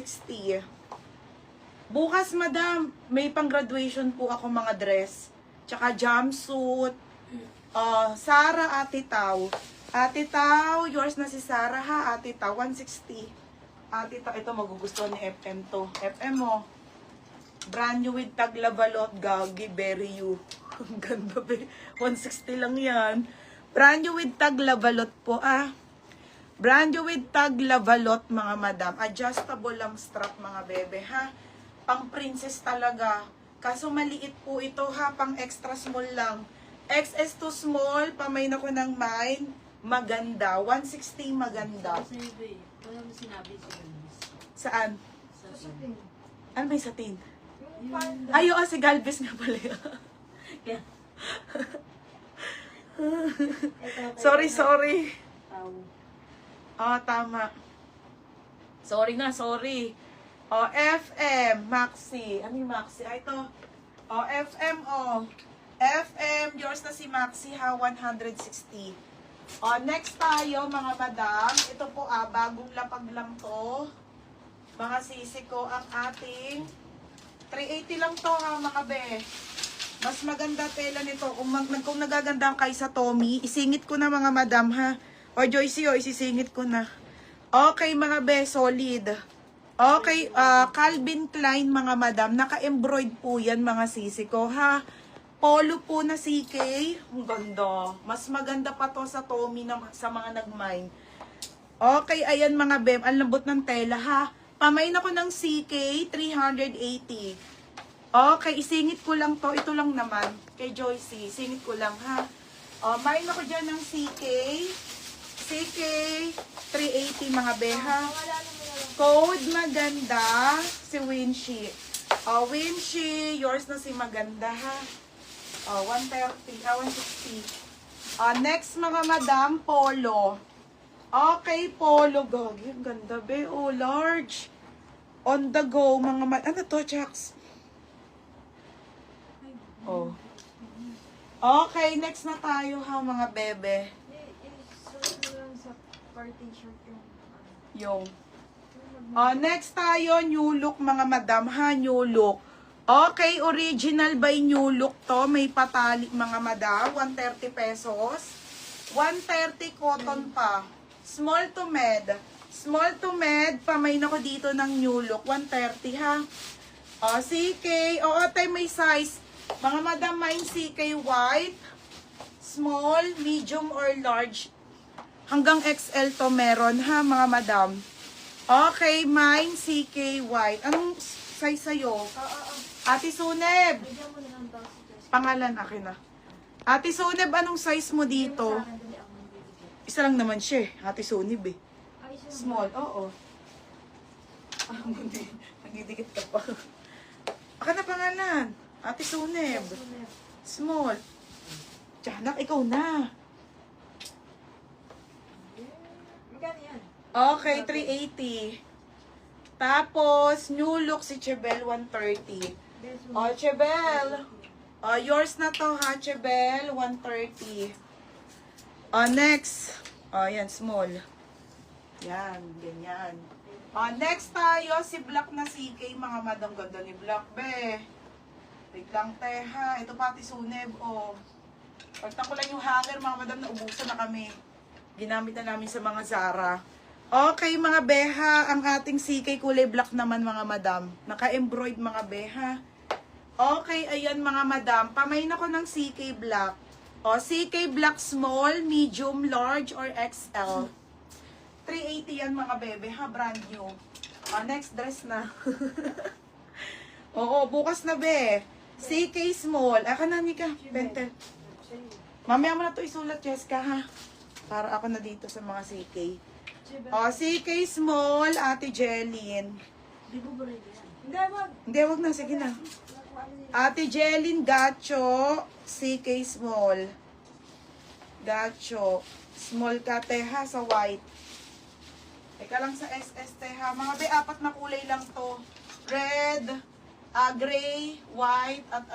160. Bukas, madam, may pang-graduation po ako mga dress. Tsaka jumpsuit. Sarah, Ate Tau. Ate Tau, yours na si Sarah ha, Ate Tau, 160. Ate Tau, ito magugustuhan ni FM to. FM mo. Brand new with taglabalot, gagi, berry you. Ang ganda ba? 160 lang yan. Brand new with taglabalot po Brand new with taglabalot mga madam. Adjustable lang strap mga bebe ha. Pang princess talaga. Kaso maliit po ito ha, pang extra small lang. XS to small, pamain ako ng mine. Maganda. 160 maganda. Wala mo sinabi sa Galvez. Saan? Sa satin. Ano ba yung satin? Ay, oo, si Galvez nga pala yun. Sorry. Tama. Sorry. FM, Maxi. Ano yung Maxi? Ito. FM, FM, yours na si Maxi ha, 160. Next tayo, mga madam. Ito po, bagong lapag lang to. Mga sisi ko, ang ating 380 lang to ha, mga be. Mas maganda tela nito. Kung nagagandahan kayo sa Tommy, isingit ko na mga madam ha. Joycey, isisingit ko na. Okay, mga be, solid. Okay, Calvin Klein mga madam, naka-embroid po yan mga sisi ko ha. Polo po na CK, ang ganda. Mas maganda pa to sa Tommy na, sa mga nag-mine. Okay, ayan mga bem, ang lambot ng tela ha. Pamain ako ng CK, 380. Okay, isingit ko lang to, ito lang naman. Kay Joycey, isingit ko lang ha. Main ako dyan ng CK, 380 mga beha. Code maganda, si Winshi. Winshi, yours na si maganda ha. 130, 160. Next mga madam, polo. Okay, polo. Gagi, ang ganda be. Large. On the go, mga madam. Ano to, Jax? Okay, next na tayo ha, mga bebe. Sa party shirt Yung. Next tayo, new look mga madam ha, new look. Okay, original by new look to. May patali mga madam, 130 pesos. 130 cotton pa. Small to med. Small to med, pamain ako dito ng new look, 130 ha. CK, tayo may size. Mga madam, mine CK white, small, medium or large. Hanggang XL to meron ha mga madam. Okay, mine CK white. Anong size sa'yo? Ate Suneb. Pangalan akin na. Ate Suneb, anong size mo dito? Isa lang naman siya Ate Suneb Small, oo. Nagdidikit ka pa. Akin na pangalan. Ate Suneb. Small. Tiyanak, ikaw na. Okay, 380. Tapos, new look si Chebel, 130. Chebel. Yours na to ha, Chebel, 130. Next. Yan, small. Yan, ganyan. Next tayo, si Black na CK, mga madam, ganda ni Black, be. Wait lang, teha. Ito pati Suneb, Pagtan ko lang yung hanger, mga madam, naubusan na kami. Ginamit na namin sa mga Zara. Okay, mga beha, ang ating CK kulay black naman, mga madam. Naka-embroid, mga beha. Okay, ayan, mga madam. Pamain ako ng CK black. CK black small, medium, large, or XL. 380 yan, mga bebe, ha? Brand new. Next dress na. Bukas na, be. CK small. Aka na, Nika. Bente. Mamaya mo na to isulat, Jessica, ha? Para ako na dito sa mga CK. CK small, Ate Jeline. Hindi, wag na. Sige na. Ate Jeline Gacho, CK small. Gacho. Small ka, teha, sa white. Teka lang sa SS, teha. Mga be, 4 na kulay lang to. Red, gray, white, at